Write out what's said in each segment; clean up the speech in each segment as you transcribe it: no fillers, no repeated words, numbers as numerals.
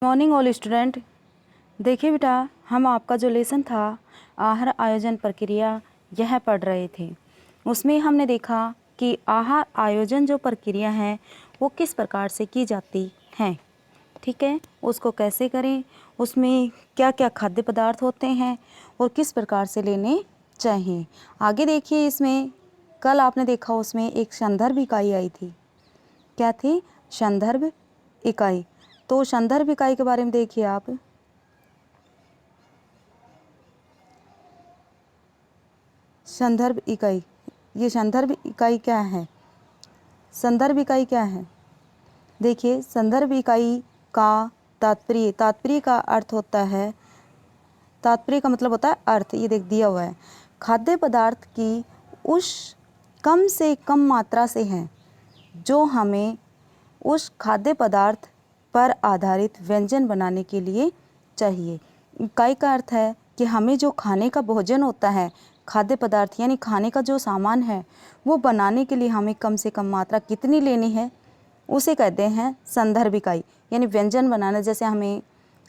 Morning all student. देखिए बेटा, हम आपका जो लेसन था आहार आयोजन प्रक्रिया यह पढ़ रहे थे। उसमें हमने देखा कि आहार आयोजन जो प्रक्रिया है वो किस प्रकार से की जाती है। ठीक है, उसको कैसे करें, उसमें क्या क्या खाद्य पदार्थ होते हैं और किस प्रकार से लेने चाहिए। आगे देखिए, इसमें कल आपने देखा उसमें एक संदर्भ इकाई आई थी। क्या थी? संदर्भ इकाई। तो संदर्भ इकाई के बारे में देखिए आप। संदर्भ इकाई, ये संदर्भ इकाई क्या है? संदर्भ इकाई क्या है? देखिए, संदर्भ इकाई का तात्पर्य का अर्थ होता है, तात्पर्य का मतलब होता है अर्थ। ये देख दिया हुआ है, खाद्य पदार्थ की उस कम से कम मात्रा से है जो हमें उस खाद्य पदार्थ पर आधारित व्यंजन बनाने के लिए चाहिए। इकाई का अर्थ है कि हमें जो खाने का भोजन होता है, खाद्य पदार्थ यानी खाने का जो सामान है, वो बनाने के लिए हमें कम से कम मात्रा कितनी लेनी है उसे कहते हैं संदर्भ इकाई। यानी व्यंजन बनाना, जैसे हमें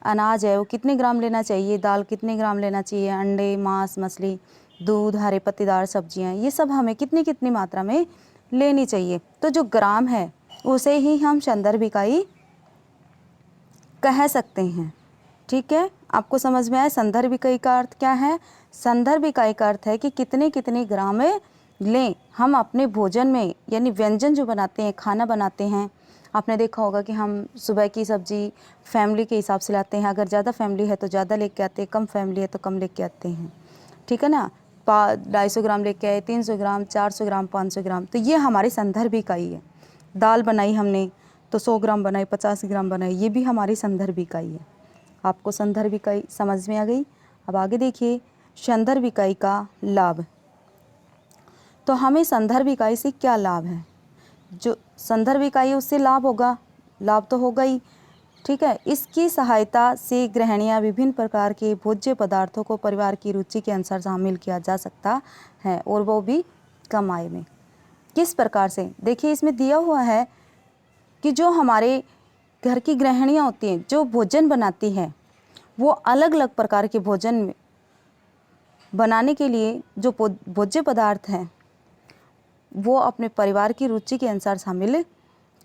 अनाज है वो कितने ग्राम लेना चाहिए, दाल कितने ग्राम लेना चाहिए, अंडे, मांस, मछली, दूध, हरे पत्तेदार सब्जियां, ये सब हमें कितनी कितनी मात्रा में लेनी चाहिए। तो जो ग्राम है उसे ही हम संदर्भ इकाई कह सकते हैं। ठीक है, आपको समझ में आया संदर्भ इकाई का अर्थ क्या है? संदर्भ इकाई का अर्थ है कि कितने कितने ग्राम में लें हम अपने भोजन में, यानी व्यंजन जो बनाते हैं, खाना बनाते हैं। आपने देखा होगा कि हम सुबह की सब्जी फैमिली के हिसाब से लाते हैं। अगर ज़्यादा फैमिली है तो ज़्यादा लेके आते हैं, कम फैमिली है तो कम लेके आते हैं। ठीक है ना, 250 ग्राम लेके आए, 300 ग्राम, 400 ग्राम, 500 ग्राम। तो ये हमारी संदर्भ इकाई है। दाल बनाई हमने तो 100 ग्राम बनाई, 50 ग्राम बनाई, ये भी हमारी संदर्भ इकाई है। आपको संदर्भ इकाई समझ में आ गई। अब आगे देखिए, संदर्भ इकाई का लाभ। तो हमें संदर्भ इकाई से क्या लाभ है? जो संदर्भ इकाई है उससे लाभ होगा, लाभ तो होगा ही। ठीक है, इसकी सहायता से गृहिणियाँ विभिन्न प्रकार के भोज्य पदार्थों को परिवार की रुचि के अनुसार शामिल किया जा सकता है, और वो भी कम आय में। किस प्रकार से? देखिए, इसमें दिया हुआ है कि जो हमारे घर की गृहिणियाँ होती हैं, जो भोजन बनाती हैं, वो अलग अलग प्रकार के भोजन बनाने के लिए जो भोज्य पदार्थ हैं वो अपने परिवार की रुचि के अनुसार शामिल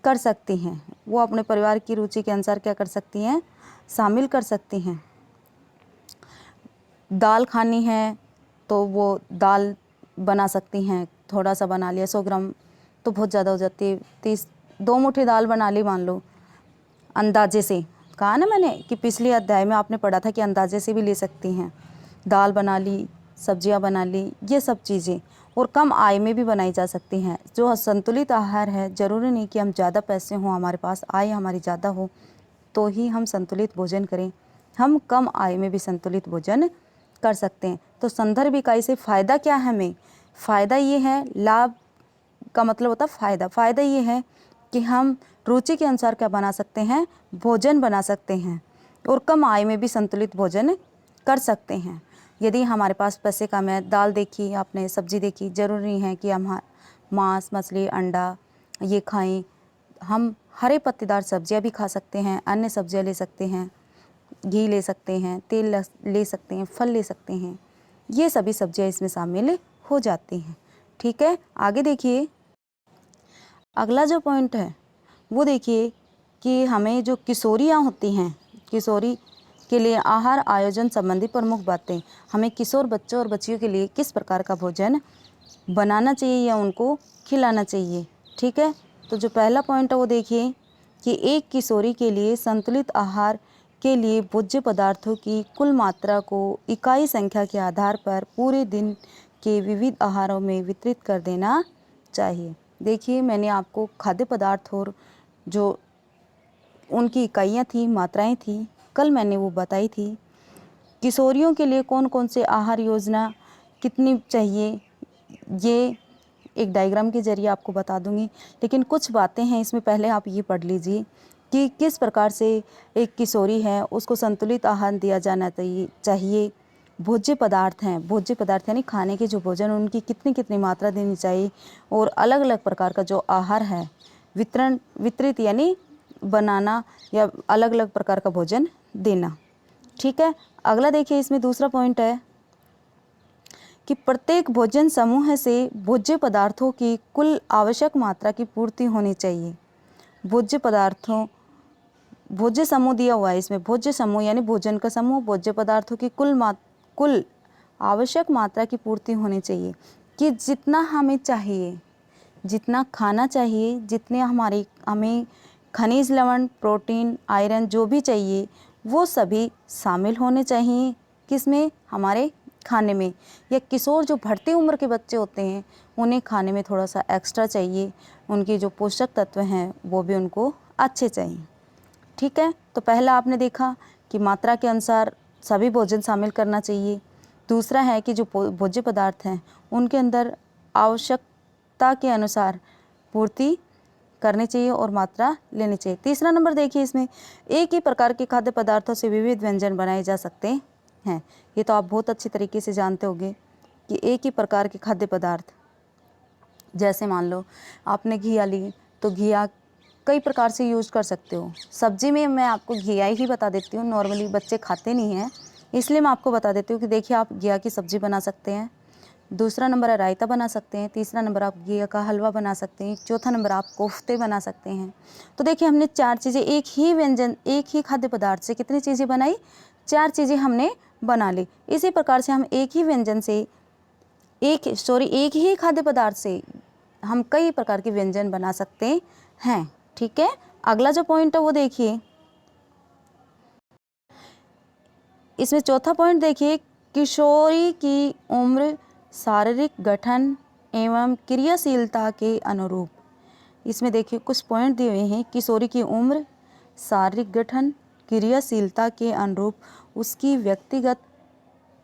कर सकती हैं। वो अपने परिवार की रुचि के अनुसार क्या कर सकती हैं? शामिल कर सकती हैं। दाल खानी है तो वो दाल बना सकती हैं, थोड़ा सा बना लिया, 100 ग्राम तो बहुत ज़्यादा हो जाती है, 2 मुट्ठी दाल बना ली मान लो, अंदाजे से। कहा ना मैंने कि पिछले अध्याय में आपने पढ़ा था कि अंदाजे से भी ले सकती हैं। दाल बना ली, सब्जियां बना ली, ये सब चीज़ें, और कम आय में भी बनाई जा सकती हैं। जो संतुलित आहार है, ज़रूरी नहीं कि हम ज़्यादा पैसे हों हमारे पास, आय हमारी ज़्यादा हो तो ही हम संतुलित भोजन करें। हम कम आय में भी संतुलित भोजन कर सकते हैं। तो संदर्भ इकाई से फ़ायदा क्या है हमें? फ़ायदा ये है, लाभ का मतलब होता है फ़ायदा। फ़ायदा ये है कि हम रुचि के अनुसार क्या बना सकते हैं? भोजन बना सकते हैं, और कम आय में भी संतुलित भोजन कर सकते हैं। यदि हमारे पास पैसे कम है, दाल देखी आपने, सब्जी देखी, ज़रूरी नहीं है कि हम मांस, मछली, अंडा ये खाएं। हम हरे पत्तेदार सब्जियां भी खा सकते हैं, अन्य सब्जियां ले सकते हैं, घी ले सकते हैं, तेल ले सकते हैं, फल ले सकते हैं। ये सभी सब्जियां इसमें शामिल हो जाती हैं। ठीक है, आगे देखिए, अगला जो पॉइंट है वो देखिए कि हमें जो किशोरियाँ होती हैं, किशोरी के लिए आहार आयोजन संबंधी प्रमुख बातें। हमें किशोर बच्चों और बच्चियों के लिए किस प्रकार का भोजन बनाना चाहिए या उनको खिलाना चाहिए। ठीक है, तो जो पहला पॉइंट है वो देखिए कि एक किशोरी के लिए संतुलित आहार के लिए भोज्य पदार्थों की कुल मात्रा को इकाई संख्या के आधार पर पूरे दिन के विविध आहारों में वितरित कर देना चाहिए। देखिए, मैंने आपको खाद्य पदार्थ और जो उनकी इकाइयाँ थी, मात्राएं थी, कल मैंने वो बताई थी। किशोरियों के लिए कौन कौन से आहार योजना कितनी चाहिए, ये एक डायग्राम के जरिए आपको बता दूंगी। लेकिन कुछ बातें हैं इसमें, पहले आप ये पढ़ लीजिए कि किस प्रकार से एक किशोरी है उसको संतुलित आहार दिया जाना चाहिए। भोज्य पदार्थ हैं, भोज्य पदार्थ यानी खाने के जो भोजन, उनकी कितनी कितनी मात्रा देनी चाहिए, और अलग अलग प्रकार का जो आहार है वितरित यानी बनाना या अलग अलग प्रकार का भोजन देना। ठीक है, अगला देखिए, इसमें दूसरा पॉइंट है कि प्रत्येक भोजन समूह से भोज्य पदार्थों की कुल आवश्यक मात्रा की पूर्ति होनी चाहिए। भोज्य पदार्थों, भोज्य समूह दिया हुआ है इसमें, भोज्य समूह यानी भोजन का समूह, भोज्य पदार्थों की कुल आवश्यक मात्रा की पूर्ति होनी चाहिए कि जितना हमें चाहिए, जितना खाना चाहिए, जितने हमें खनिज लवण, प्रोटीन, आयरन जो भी चाहिए वो सभी शामिल होने चाहिए। किसमें? हमारे खाने में। या किशोर जो बढ़ती उम्र के बच्चे होते हैं उन्हें खाने में थोड़ा सा एक्स्ट्रा चाहिए, उनके जो पोषक तत्व हैं वो भी उनको अच्छे चाहिए। ठीक है, तो पहला आपने देखा कि मात्रा के अनुसार सभी भोजन शामिल करना चाहिए। दूसरा है कि जो भोज्य पदार्थ हैं उनके अंदर आवश्यकता के अनुसार पूर्ति करनी चाहिए और मात्रा लेनी चाहिए। तीसरा नंबर देखिए, इसमें एक ही प्रकार के खाद्य पदार्थों से विविध व्यंजन बनाए जा सकते हैं। ये तो आप बहुत अच्छी तरीके से जानते होंगे कि एक ही प्रकार के खाद्य पदार्थ, जैसे मान लो आपने घिया ली तो घिया कई प्रकार से यूज कर सकते हो। सब्जी में मैं आपको घिया ही बता देती हूँ, नॉर्मली बच्चे खाते नहीं हैं इसलिए मैं आपको बता देती हूँ कि देखिए आप घिया की सब्ज़ी बना सकते हैं। दूसरा नंबर है रायता बना सकते हैं। तीसरा नंबर आप घिया का हलवा बना सकते हैं। चौथा नंबर आप कोफ्ते बना सकते हैं। तो देखिए हमने 4 चीज़ें, एक ही व्यंजन, एक ही खाद्य पदार्थ से कितनी चीज़ें बनाई? 4 चीज़ें हमने बना ली। इसी प्रकार से हम एक ही व्यंजन से एक ही खाद्य पदार्थ से हम कई प्रकार के व्यंजन बना सकते हैं। ठीक है, अगला जो पॉइंट है वो देखिए, इसमें चौथा पॉइंट देखिए, किशोरी की उम्र शारीरिक गठन एवं क्रियाशीलता के अनुरूप। इसमें देखिए कुछ पॉइंट दिए हुए हैं। किशोरी की उम्र, शारीरिक गठन, क्रियाशीलता के अनुरूप उसकी व्यक्तिगत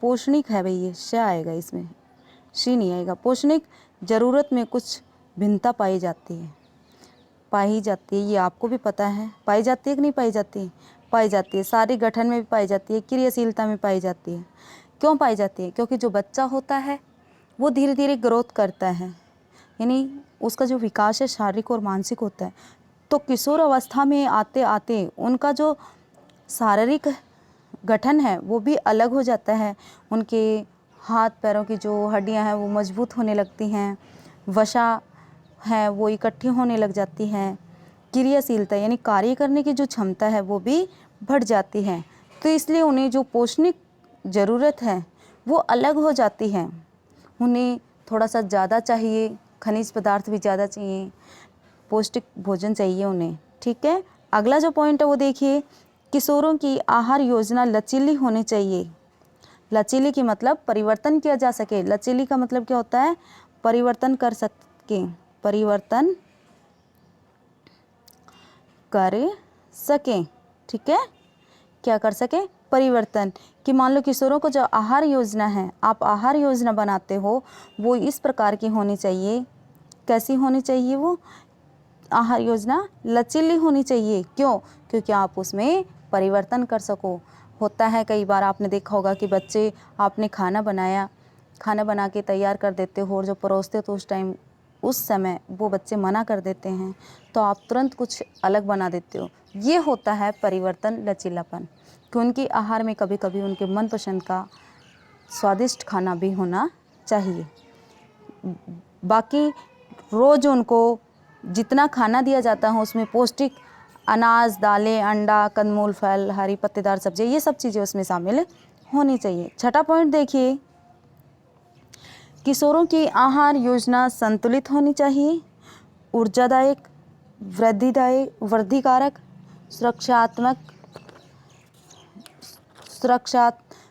पोषणिक है, भाई ये श आएगा इसमें, शी नहीं आएगा। पोषणिक जरूरत में कुछ भिन्नता पाई जाती है, ये आपको भी पता है। पाई जाती है कि नहीं पाई जाती है? पाई जाती है। शारीरिक गठन में भी पाई जाती है, क्रियाशीलता में पाई जाती है। क्यों पाई जाती है? क्योंकि जो बच्चा होता है वो धीरे धीरे ग्रोथ करता है, यानी उसका जो विकास है शारीरिक और मानसिक होता है। तो किशोर अवस्था में आते आते उनका जो शारीरिक गठन है वो भी अलग हो जाता है। उनके हाथ पैरों की जो हड्डियां हैं वो मजबूत होने लगती हैं, वसा है वो इकट्ठी होने लग जाती हैं, क्रियाशीलता यानी कार्य करने की जो क्षमता है वो भी बढ़ जाती है। तो इसलिए उन्हें जो पोषणिक ज़रूरत है वो अलग हो जाती है। उन्हें थोड़ा सा ज़्यादा चाहिए, खनिज पदार्थ भी ज़्यादा चाहिए, पौष्टिक भोजन चाहिए उन्हें। ठीक है, अगला जो पॉइंट है वो देखिए, किशोरों की आहार योजना लचीली होनी चाहिए। लचीली की मतलब परिवर्तन किया जा सके। लचीली का मतलब क्या होता है? परिवर्तन कर सके, परिवर्तन कर सकें। ठीक है, क्या कर सकें? परिवर्तन। कि मान लो किशोरों को जो आहार योजना है, आप आहार योजना बनाते हो वो इस प्रकार की होनी चाहिए। कैसी होनी चाहिए वो आहार योजना? लचीली होनी चाहिए। क्यों? क्योंकि आप उसमें परिवर्तन कर सको। होता है कई बार आपने देखा होगा कि बच्चे, आपने खाना बनाया, खाना बना के तैयार कर देते हो और जो परोसते हो तो उस समय वो बच्चे मना कर देते हैं, तो आप तुरंत कुछ अलग बना देते हो। ये होता है परिवर्तन, लचीलापन। कि उनकी आहार में कभी कभी उनके मनपसंद का स्वादिष्ट खाना भी होना चाहिए। बाकी रोज़ उनको जितना खाना दिया जाता है उसमें पौष्टिक अनाज, दालें, अंडा, कंदमूल, फल, हरी पत्तेदार सब्जी, ये सब चीज़ें उसमें शामिल होनी चाहिए। छठा पॉइंट देखिए, किशोरों की आहार योजना संतुलित होनी चाहिए, ऊर्जादायक, वृद्धिकारक,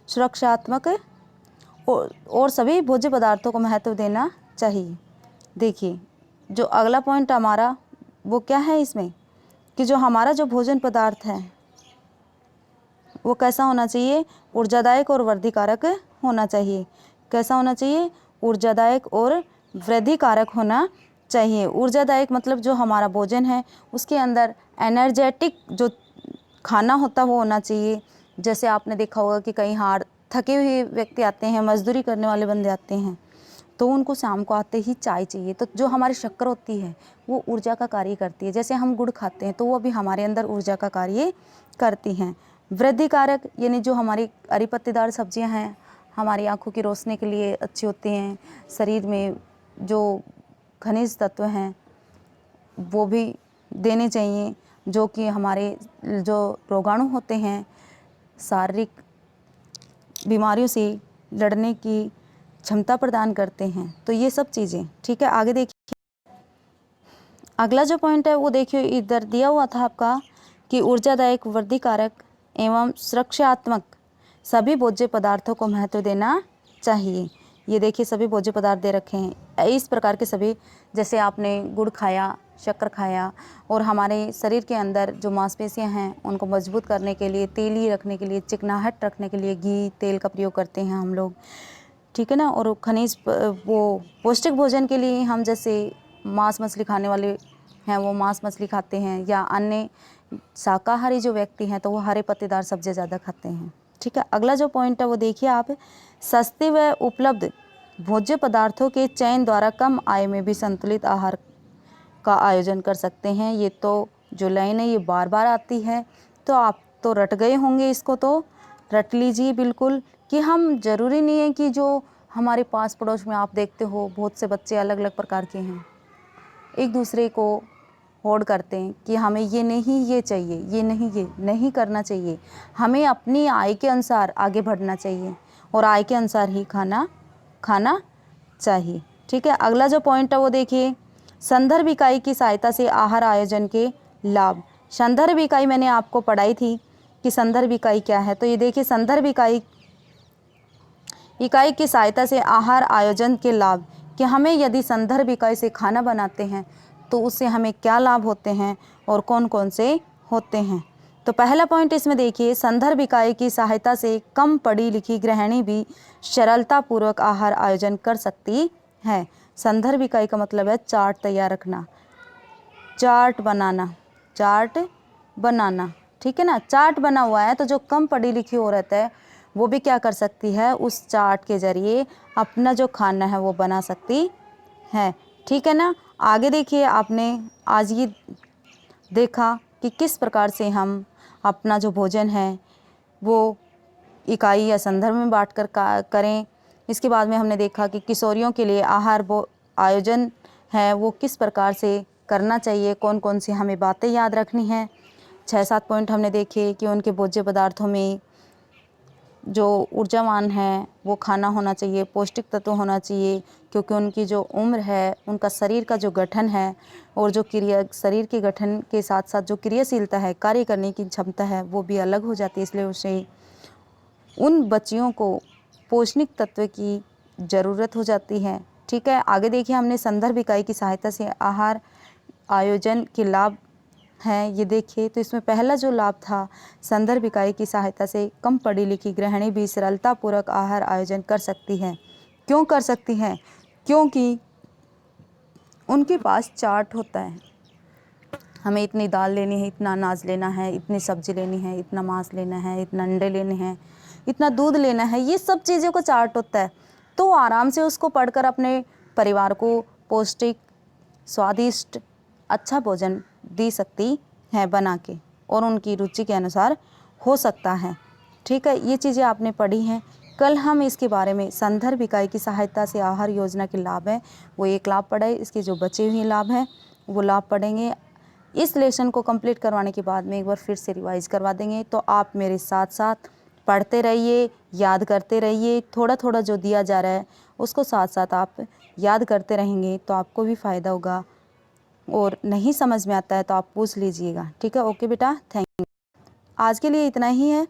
सुरक्षात्मक और सभी भोज्य पदार्थों को महत्व देना चाहिए। देखिए जो अगला पॉइंट हमारा वो क्या है इसमें, कि जो हमारा जो भोजन पदार्थ है वो कैसा होना चाहिए? ऊर्जादायक और वृद्धिकारक होना चाहिए। कैसा होना चाहिए? ऊर्जादायक और वृद्धिकारक होना चाहिए। ऊर्जादायक मतलब जो हमारा भोजन है उसके अंदर एनर्जेटिक जो खाना होता है वो होना चाहिए। जैसे आपने देखा होगा कि कई थके हुए व्यक्ति आते हैं, मजदूरी करने वाले बंदे आते हैं, तो उनको शाम को आते ही चाय चाहिए। तो जो हमारी शक्कर होती है वो ऊर्जा का कार्य करती है। जैसे हम गुड़ खाते हैं तो वो भी हमारे अंदर ऊर्जा का कार्य करती हैं। वृद्धि कारक यानी जो हमारी हरी पत्तेदार सब्जियां हैं हमारी आंखों की रोशनी के लिए अच्छी होती हैं। शरीर में जो खनिज तत्व हैं वो भी देने चाहिए, जो कि हमारे जो रोगाणु होते हैं शारीरिक बीमारियों से लड़ने की क्षमता प्रदान करते हैं। तो ये सब चीज़ें, ठीक है। आगे देखिए, अगला जो पॉइंट है वो देखिए इधर दिया हुआ था आपका कि ऊर्जादायक, वृद्धि कारक एवं सुरक्षात्मक सभी भोज्य पदार्थों को महत्व देना चाहिए। ये देखिए सभी भोज्य पदार्थ दे रखे हैं इस प्रकार के सभी, जैसे आपने गुड़ खाया, शक्कर खाया, और हमारे शरीर के अंदर जो मांसपेशियां हैं उनको मजबूत करने के लिए, तेली रखने के लिए, चिकनाहट रखने के लिए घी तेल का प्रयोग करते हैं हम लोग, ठीक है ना। और खनिज वो पौष्टिक भोजन के लिए हम जैसे मांस मछली खाने वाले हैं वो मांस मछली खाते हैं, या अन्य शाकाहारी जो व्यक्ति हैं तो वो हरे पत्तेदार सब्जियां ज़्यादा खाते हैं, ठीक है। अगला जो पॉइंट है वो देखिए आप, सस्ते व उपलब्ध भोज्य पदार्थों के चयन द्वारा कम आय में भी संतुलित आहार का आयोजन कर सकते हैं। ये तो जो लाइन है ये बार बार आती है, तो आप तो रट गए होंगे, इसको तो रट लीजिए बिल्कुल, कि हम ज़रूरी नहीं है कि जो हमारे पास पड़ोस में आप देखते हो बहुत से बच्चे अलग अलग प्रकार के हैं, एक दूसरे को होड़ करते हैं कि हमें ये नहीं ये चाहिए, ये नहीं करना चाहिए। हमें अपनी आय के अनुसार आगे बढ़ना चाहिए और आय के अनुसार ही खाना चाहिए, ठीक है। अगला जो पॉइंट है वो देखिए, संदर्भ इकाई की सहायता से आहार आयोजन के लाभ। संदर्भ इकाई मैंने आपको पढ़ाई थी कि संदर्भ इकाई क्या है। तो ये देखिए संदर्भ इकाई की सहायता से आहार आयोजन के लाभ, कि हमें यदि संदर्भ इकाई से खाना बनाते हैं तो उससे हमें क्या लाभ होते हैं और कौन कौन से होते हैं। तो पहला पॉइंट इसमें देखिए, संदर्भ इकाई की सहायता से कम पढ़ी लिखी गृहिणी भी सरलतापूर्वक आहार आयोजन कर सकती है। संदर्भ इकाई का मतलब है चार्ट तैयार रखना, चार्ट बनाना, ठीक है ना। चार्ट बना हुआ है तो जो कम पढ़ी लिखी औरत है वो भी क्या कर सकती है, उस चार्ट के जरिए अपना जो खाना है वो बना सकती है, ठीक है ना। आगे देखिए, आपने आज ये देखा कि किस प्रकार से हम अपना जो भोजन है वो इकाई या संदर्भ में बांटकर करें। इसके बाद में हमने देखा कि किशोरियों के लिए आहार वो आयोजन है वो किस प्रकार से करना चाहिए, कौन कौन सी हमें बातें याद रखनी हैं। 6-7 पॉइंट हमने देखे कि उनके भोज्य पदार्थों में जो ऊर्जावान है वो खाना होना चाहिए, पौष्टिक तत्व होना चाहिए, क्योंकि उनकी जो उम्र है, उनका शरीर का जो गठन है और जो शरीर के गठन के साथ साथ जो क्रियाशीलता है, कार्य करने की क्षमता है वो भी अलग हो जाती है। इसलिए उसे उन बच्चियों को पौष्टिक तत्व की ज़रूरत हो जाती है, ठीक है। आगे देखिए, हमने संदर्भ इकाई की सहायता से आहार आयोजन के लाभ हैं ये देखिए। तो इसमें पहला जो लाभ था, संदर्भ इकाई की सहायता से कम पढ़ी लिखी गृहिणी भी सरलतापूर्वक आहार आयोजन कर सकती है। क्यों कर सकती हैं? क्योंकि उनके पास चार्ट होता है, हमें इतनी दाल लेनी है, इतना अनाज लेना है, इतनी सब्जी लेनी है, इतना मांस लेना है, इतना अंडे लेने हैं, इतना दूध लेना है, ये सब चीज़ों का चार्ट होता है। तो आराम से उसको पढ़कर अपने परिवार को पौष्टिक, स्वादिष्ट, अच्छा भोजन दे सकती है बना के, और उनकी रुचि के अनुसार हो सकता है, ठीक है। ये चीज़ें आपने पढ़ी हैं। कल हम इसके बारे में संदर्भ इकाई की सहायता से आहार योजना के लाभ हैं वो एक लाभ पढ़े, इसके जो बचे हुए लाभ हैं वो लाभ पढ़ेंगे। इस लेसन को कंप्लीट करवाने के बाद में एक बार फिर से रिवाइज करवा देंगे। तो आप मेरे साथ साथ पढ़ते रहिए, याद करते रहिए, थोड़ा थोड़ा जो दिया जा रहा है उसको साथ साथ आप याद करते रहेंगे तो आपको भी फ़ायदा होगा। और नहीं समझ में आता है तो आप पूछ लीजिएगा, ठीक है। ओके बेटा, थैंक यू। आज के लिए इतना ही है।